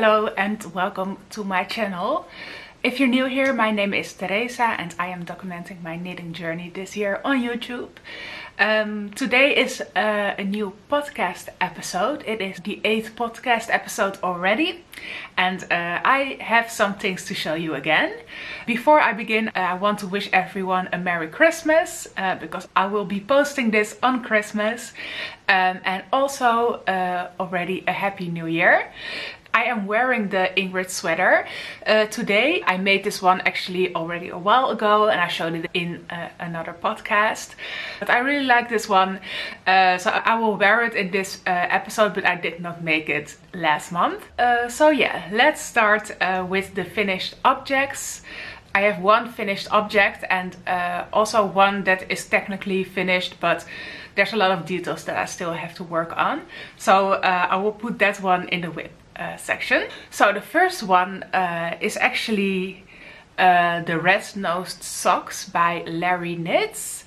Hello and welcome to my channel. If you're new here, my name is Teresa and I am documenting my knitting journey this year on YouTube. Today is a new podcast episode. It is the 8th podcast episode already, and I have some things to show you again. Before I begin, I want to wish everyone a Merry Christmas because I will be posting this on Christmas, and also already a Happy New Year. I am wearing the Ingrid sweater today. I made this one actually already a while ago and I showed it in another podcast. But I really like this one, so I will wear it in this episode, but I did not make it last month. So yeah, let's start with the finished objects. I have one finished object and also one that is technically finished, but there's a lot of details that I still have to work on. So I will put that one in the whip section. So the first one is actually the red-nosed socks by Lary.knits,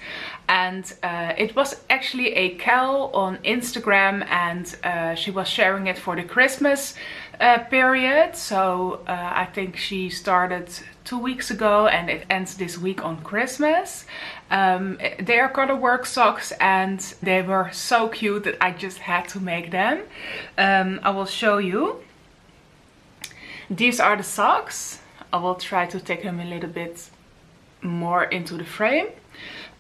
and it was actually a Cal on Instagram, and she was sharing it for the Christmas period. So I think she started 2 weeks ago and it ends this week on Christmas. They are colorwork socks and they were so cute that I just had to make them. I will show you. These are the socks. I will try to take them a little bit more into the frame.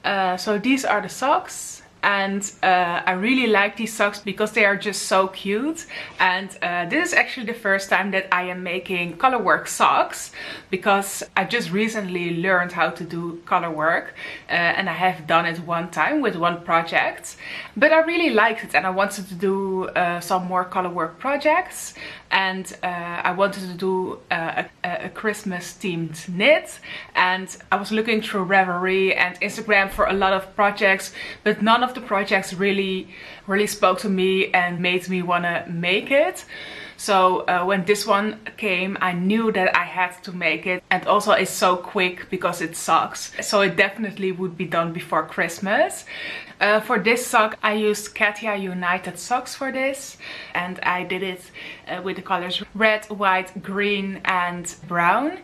So these are the socks, and I really like these socks because they are just so cute. And this is actually the first time that I am making colorwork socks, because I just recently learned how to do colorwork, and I have done it one time with one project, but I really liked it and I wanted to do some more colorwork projects. And I wanted to do a Christmas themed knit, and I was looking through Ravelry and Instagram for a lot of projects, but none of the projects really spoke to me and made me want to make it. So when this one came, I knew that I had to make it, and also it's so quick because it's socks, so it definitely would be done before Christmas. For this sock I used Katia United socks for this, and I did it with the colors red, white, green and brown.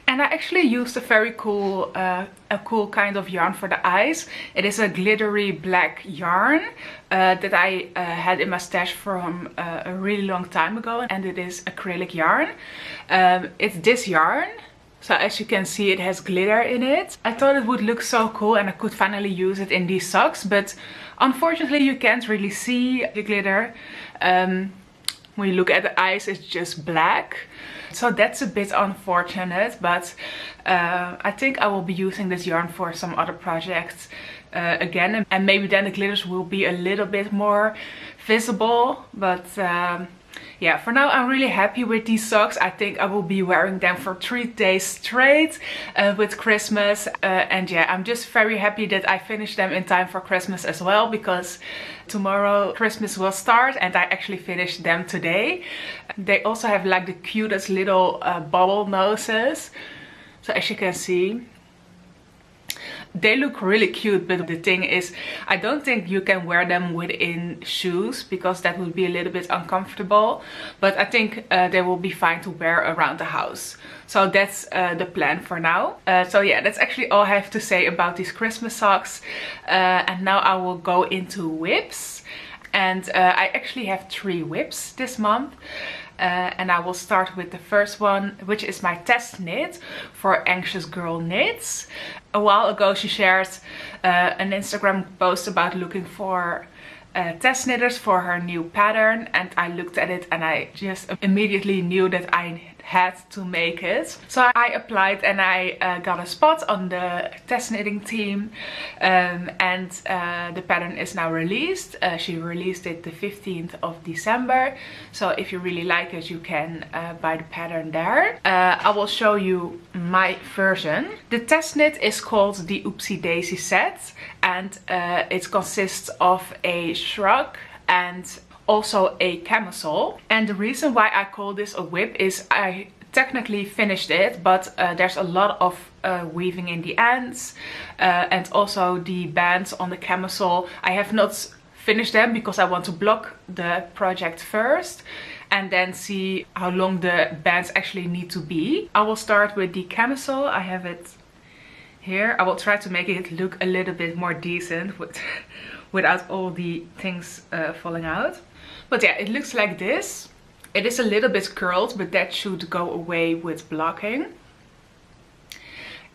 And I actually used a very cool kind of yarn for the eyes. It is a glittery black yarn that I had in my stash from a really long time ago, and it is acrylic yarn. It's this yarn. So as you can see, it has glitter in it. I thought it would look so cool and I could finally use it in these socks, but unfortunately you can't really see the glitter. When you look at the eyes, it's just black. So that's a bit unfortunate, but I think I will be using this yarn for some other projects again, and maybe then the glitters will be a little bit more visible. But yeah, for now I'm really happy with these socks. I think I will be wearing them for 3 days straight with Christmas, and yeah, I'm just very happy that I finished them in time for Christmas as well, because tomorrow Christmas will start and I actually finished them today. They also have like the cutest little bubble noses, so as you can see, they look really cute. But the thing is, I don't think you can wear them within shoes because that would be a little bit uncomfortable, but I think they will be fine to wear around the house. So that's the plan for now. So yeah, that's actually all I have to say about these Christmas socks. And now I will go into whips, and I actually have 3 whips this month. And I will start with the first one, which is my Testknit for Anxiousgirlknits. A while ago she shared an Instagram post about looking for test knitters for her new pattern, and I looked at it and I just immediately knew that I had to make it. So I applied and I got a spot on the test knitting team, and the pattern is now released. She released it the 15th of December, so if you really like it you can buy the pattern there. I will show you my version. The test knit is called the Oopsie Daisy set, and it consists of a shrug and also a camisole. And the reason why I call this a whip is I technically finished it, but there's a lot of weaving in the ends, and also the bands on the camisole. I have not finished them because I want to block the project first, and then see how long the bands actually need to be. I will start with the camisole. I have it here. I will try to make it look a little bit more decent without all the things falling out. But yeah, it looks like this. It is a little bit curled, but that should go away with blocking.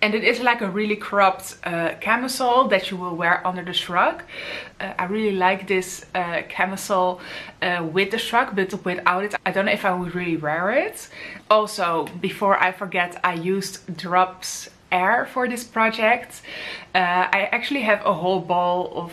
And it is like a really cropped camisole that you will wear under the shrug. I really like this camisole with the shrug, but without it, I don't know if I would really wear it. Also, before I forget, I used Drops Air for this project. I actually have a whole ball of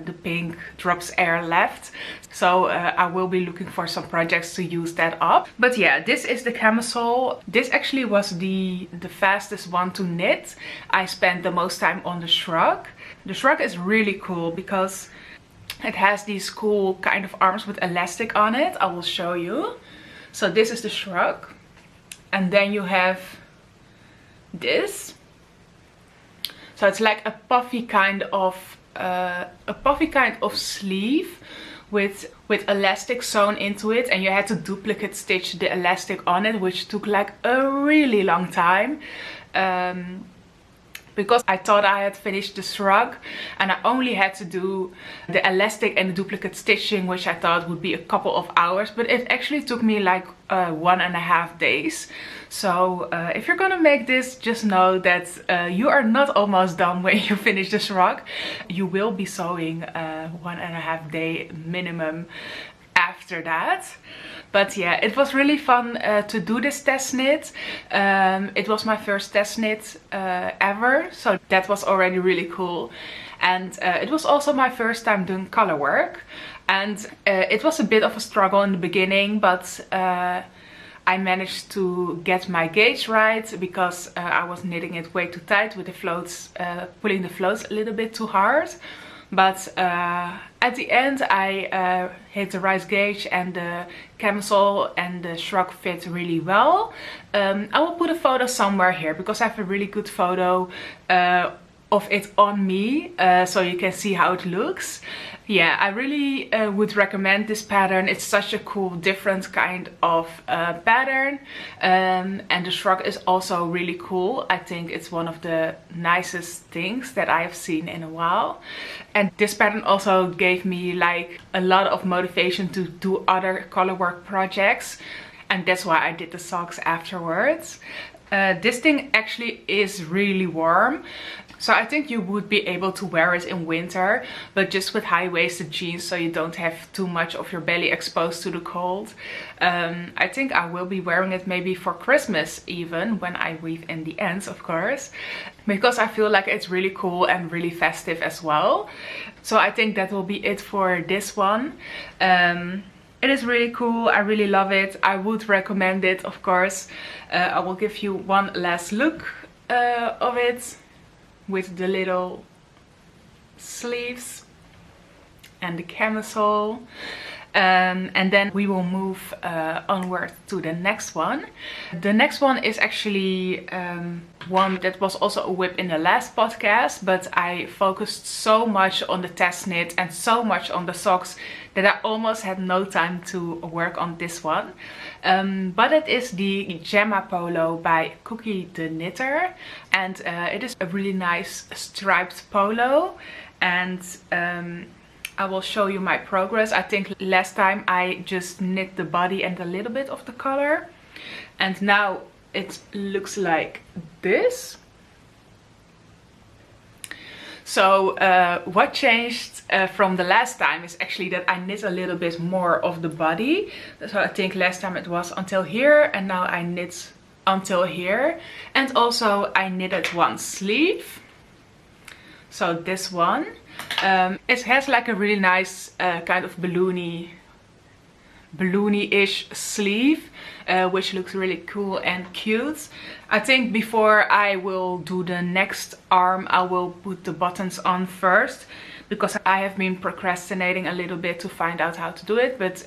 the pink Drops Air left, so I will be looking for some projects to use that up. But yeah, this is the camisole. This actually was the fastest one to knit. I spent the most time on the shrug. The shrug is really cool because it has these cool kind of arms with elastic on it. I will show you. So this is the shrug, and then you have this. So it's like a puffy kind of sleeve with elastic sewn into it, and you had to duplicate stitch the elastic on it, which took like a really long time. Because I thought I had finished the shrug and I only had to do the elastic and the duplicate stitching, which I thought would be a couple of hours, but it actually took me like 1.5 days. So if you're gonna make this, just know that you are not almost done when you finish the shrug. You will be sewing 1.5 day minimum after that. But yeah, it was really fun to do this test knit. It was my first test knit ever, so that was already really cool. And it was also my first time doing color work, and it was a bit of a struggle in the beginning, but I managed to get my gauge right because I was knitting it way too tight with the floats, pulling the floats a little bit too hard. But at the end I hit the right gauge, and the camisole and the shrug fit really well. I will put a photo somewhere here because I have a really good photo of it on me, so you can see how it looks. Yeah, I really would recommend this pattern. It's such a cool, different kind of pattern. And the shrug is also really cool. I think it's one of the nicest things that I have seen in a while. And this pattern also gave me like a lot of motivation to do other color work projects. And that's why I did the socks afterwards. This thing actually is really warm. So I think you would be able to wear it in winter, but just with high-waisted jeans, so you don't have too much of your belly exposed to the cold. I think I will be wearing it maybe for Christmas even, when I weave in the ends, of course, because I feel like it's really cool and really festive as well. So I think that will be it for this one. It is really cool. I really love it. I would recommend it, of course. I will give you one last look of it, with the little sleeves and the camisole. And then we will move onward to the next one. The next one is actually one that was also a whip in the last podcast, but I focused so much on the test knit and so much on the socks that I almost had no time to work on this one. But it is the Gemma polo by Cookie the Knitter, and it is a really nice striped polo. And I will show you my progress. I think last time I just knit the body and a little bit of the collar, and now it looks like this. So what changed from the last time is actually that I knit a little bit more of the body. So I think last time it was until here, and now I knit until here. And also I knitted one sleeve. So this one. It has like a really nice kind of balloony-ish sleeve, which looks really cool and cute. I think before I will do the next arm, I will put the buttons on first, because I have been procrastinating a little bit to find out how to do it. But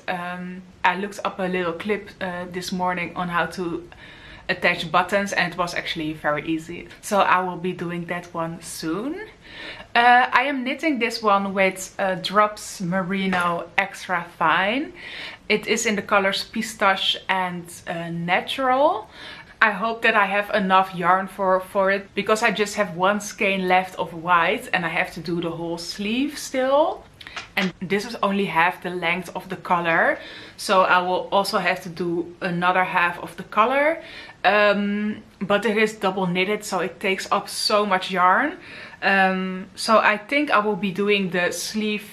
I looked up a little clip this morning on how to attach buttons, and it was actually very easy. So I will be doing that one soon. I am knitting this one with Drops Merino Extra Fine. It is in the colors Pistache and Natural. I hope that I have enough yarn for it, because I just have one skein left of white and I have to do the whole sleeve still. And this is only half the length of the color, so I will also have to do another half of the color. But it is double knitted, so it takes up so much yarn. So I think I will be doing the sleeve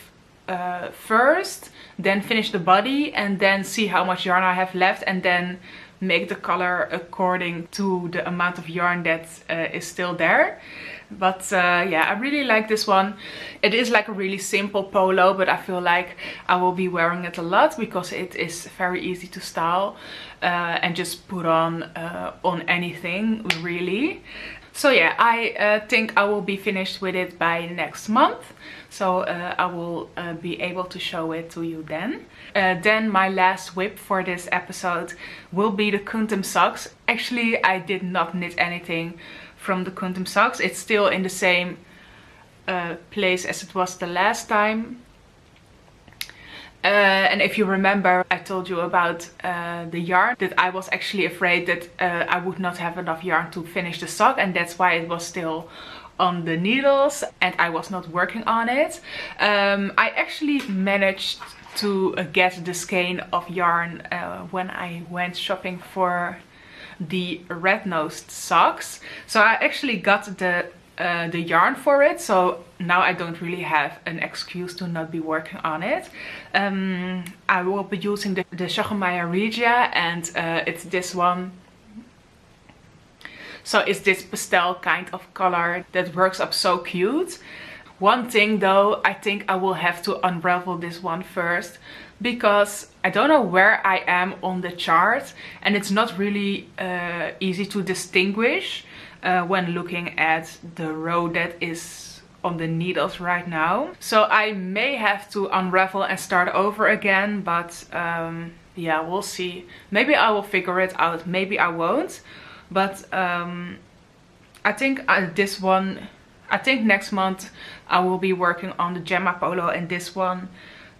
first, then finish the body, and then see how much yarn I have left, and then make the color according to the amount of yarn that is still there. But yeah, I really like this one. It is like a really simple polo, but I feel like I will be wearing it a lot because it is very easy to style and just put on anything really. So yeah, I think I will be finished with it by next month. So I will be able to show it to you then. Then my last whip for this episode will be the Kuntum socks. Actually, I did not knit anything from the Kuntum socks. It's still in the same place as it was the last time. And if you remember, I told you about the yarn, that I was actually afraid that I would not have enough yarn to finish the sock, and that's why it was still on the needles and I was not working on it. I actually managed to get the skein of yarn when I went shopping for the red-nosed socks. So I actually got the yarn for it, so now I don't really have an excuse to not be working on it. I will be using the schachenmayr Regia, and it's this one. So it's this pastel kind of color that works up so cute. One thing though, I think I will have to unravel this one first, because I don't know where I am on the chart, and it's not really easy to distinguish when looking at the row that is on the needles right now. So I may have to unravel and start over again, but yeah, we'll see. Maybe I will figure it out, maybe I won't. But I think this one, I think next month I will be working on the Gemma polo and this one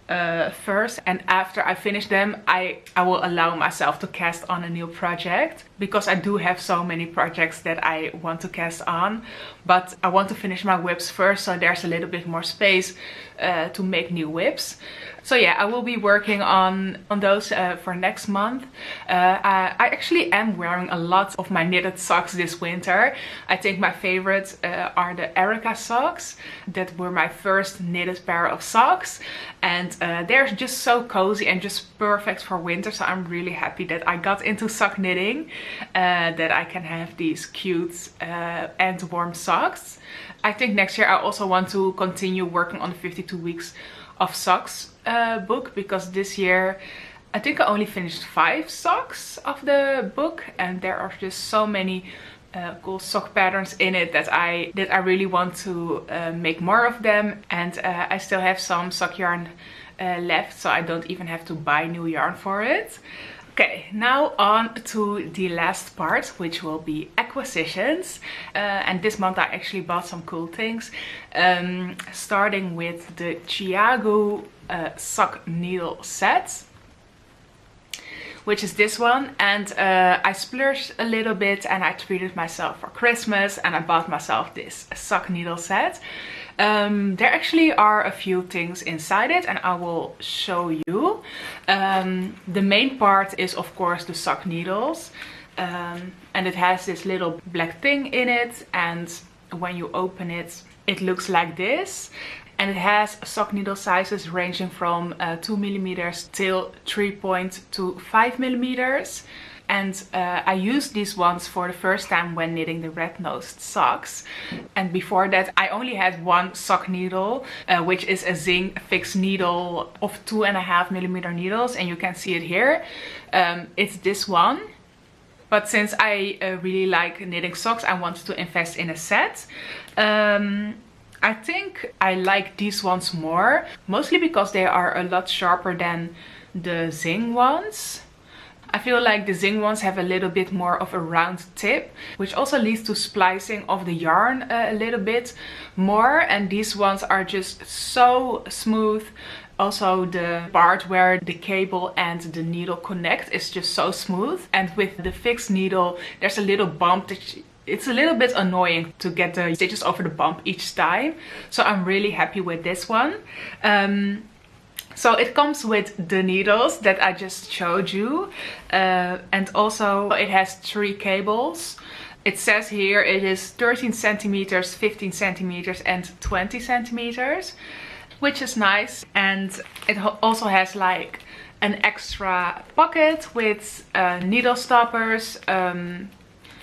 first, and after I finish them I will allow myself to cast on a new project, because I do have so many projects that I want to cast on, but I want to finish my whips first, so there's a little bit more space to make new whips. So yeah, I will be working on those for next month. I actually am wearing a lot of my knitted socks this winter. I think my favorites are the Erica socks. That were my first knitted pair of socks, and they're just so cozy and just perfect for winter. So I'm really happy that I got into sock knitting, that I can have these cute and warm socks. I think next year I also want to continue working on the 52 weeks of socks book, because this year I think I only finished 5 socks of the book, and there are just so many cool sock patterns in it that I really want to make more of them, and I still have some sock yarn left, so I don't even have to buy new yarn for it. Okay, now on to the last part, which will be acquisitions. And this month I actually bought some cool things. Starting with the Chicagoo sock needle set, which is this one. And I splurged a little bit and I treated myself for Christmas, and I bought myself this sock needle set. There actually are a few things inside it, and I will show you. The main part is of course the sock needles, and it has this little black thing in it, and when you open it, it looks like this. And it has sock needle sizes ranging from 2mm till 3.25mm. And I used these ones for the first time when knitting the red-nosed socks. And before that I only had one sock needle, which is a Zing fixed needle of 2.5mm needles, and you can see it here. It's this one. But since I really like knitting socks, I wanted to invest in a set. I think I like these ones more, mostly because they are a lot sharper than the Zing ones. I feel like the Zing ones have a little bit more of a round tip, which also leads to splicing of the yarn a little bit more, and these ones are just so smooth. Also the part where the cable and the needle connect is just so smooth, and with the fixed needle there's a little bump that it's a little bit annoying to get the stitches over the bump each time. So I'm really happy with this one. So it comes with the needles that I just showed you, and also it has 3 cables. It says here it is 13 centimeters, 15 centimeters and 20 centimeters, which is nice. And it also has like an extra pocket with needle stoppers,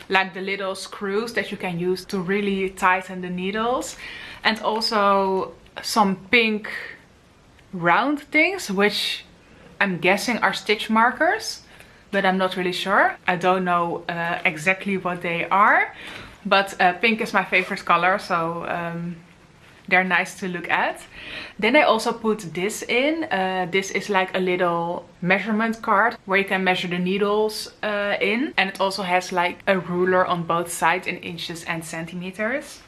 like the little screws that you can use to really tighten the needles, and also some pink round things, which I'm guessing are stitch markers, but I'm not really sure. I don't know exactly what they are, but pink is my favorite color, so they're nice to look at. Then I also put this in. This is like a little measurement card where you can measure the needles in. And it also has like a ruler on both sides in inches and centimeters.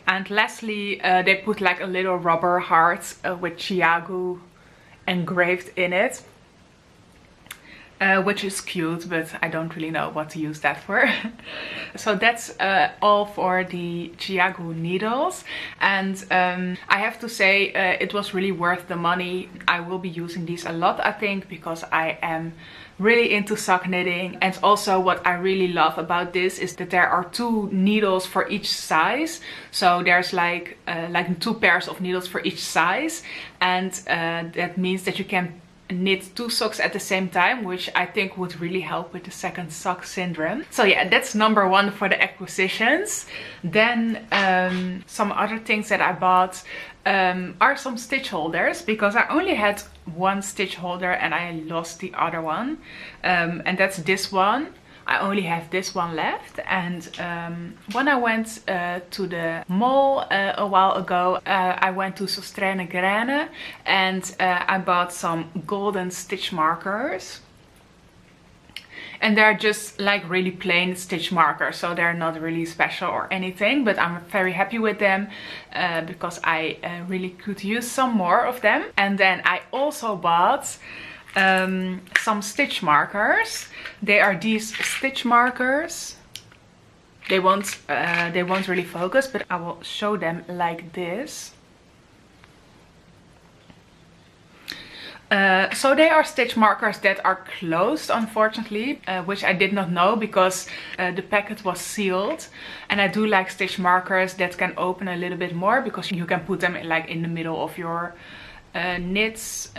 And lastly, they put like a little rubber heart with Chicagoo engraved in it. Which is cute, but I don't really know what to use that for. So that's all for the Chicagoo needles. And I have to say it was really worth the money. I will be using these a lot, I think, because I am really into sock knitting. And also what I really love about this is that there are 2 needles for each size. So there's like 2 pairs of needles for each size. And that means that you can knit 2 socks at the same time, which I think would really help with the second sock syndrome. So yeah, that's number 1 for the acquisitions. Then some other things that I bought are some stitch holders, because I only had 1 stitch holder and I lost the other one, and that's this one. I only have this one left. And when I went to the mall a while ago, I went to Sostrene Grene and I bought some golden stitch markers. And they're just like really plain stitch markers, so they're not really special or anything, but I'm very happy with them because I really could use some more of them. And then I also bought some stitch markers. They are these stitch markers. They won't really focus, but I will show them like this. So they are stitch markers that are closed, unfortunately, which I did not know because the packet was sealed. And I do like stitch markers that can open a little bit more, because you can put them in the middle of your knits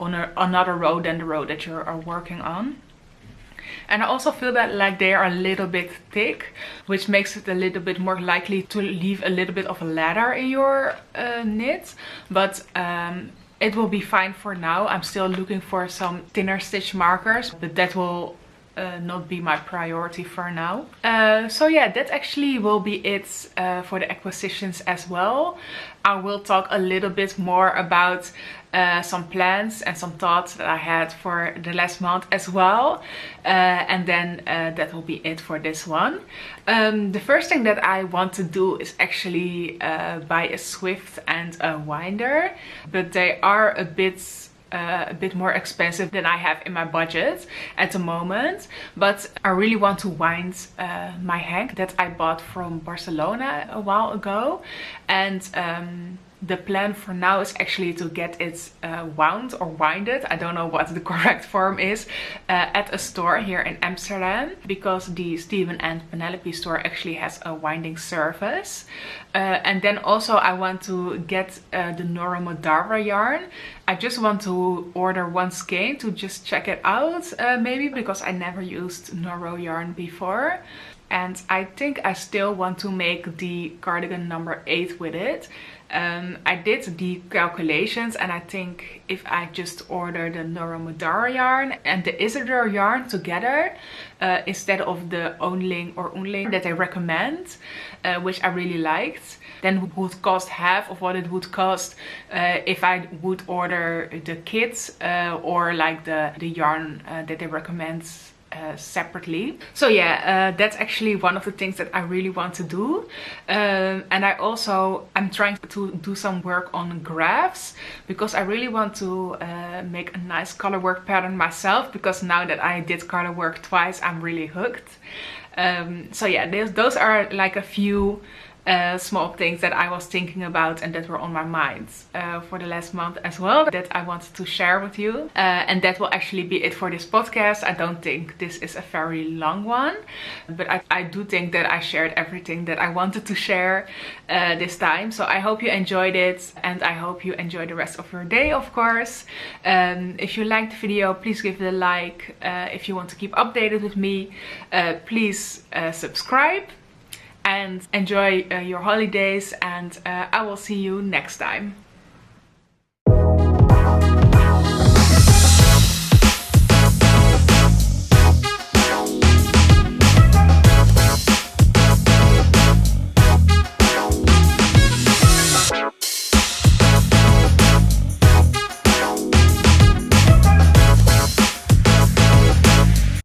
on another row than the row that you are working on. And I also feel that like they are a little bit thick, which makes it a little bit more likely to leave a little bit of a ladder in your knit. But it will be fine for now. I'm still looking for some thinner stitch markers, but that will not be my priority for now. So yeah, that actually will be it for the acquisitions as well. I will talk a little bit more about some plans and some thoughts that I had for the last month as well. And then that will be it for this one. The first thing that I want to do is actually buy a Swift and a winder, but they are a bit more expensive than I have in my budget at the moment. But I really want to wind my hank that I bought from Barcelona a while ago, and the plan for now is actually to get it wound or winded, I don't know what the correct form is, at a store here in Amsterdam, because the Steven and Penelope store actually has a winding service. And then also I want to get the Noromodara yarn. I just want to order 1 skein to just check it out, maybe, because I never used Noro yarn before. And I think I still want to make the cardigan number 8 with it. I did the calculations, and I think if I just order the Noromodara yarn and the Isidore yarn together instead of the Onling or Onling that they recommend, which I really liked, then it would cost half of what it would cost if I would order the kits or like the yarn that they recommend separately. So yeah, that's actually one of the things that I really want to do. And I'm trying to do some work on graphs, because I really want to make a nice color work pattern myself, because now that I did color work twice, I'm really hooked. So yeah, those are like a few small things that I was thinking about and that were on my mind for the last month as well, that I wanted to share with you. And that will actually be it for this podcast. I don't think this is a very long one, but I do think that I shared everything that I wanted to share this time. So I hope you enjoyed it, and I hope you enjoy the rest of your day, of course. If you liked the video, please give it a like. If you want to keep updated with me, please subscribe. And enjoy your holidays, and I will see you next time.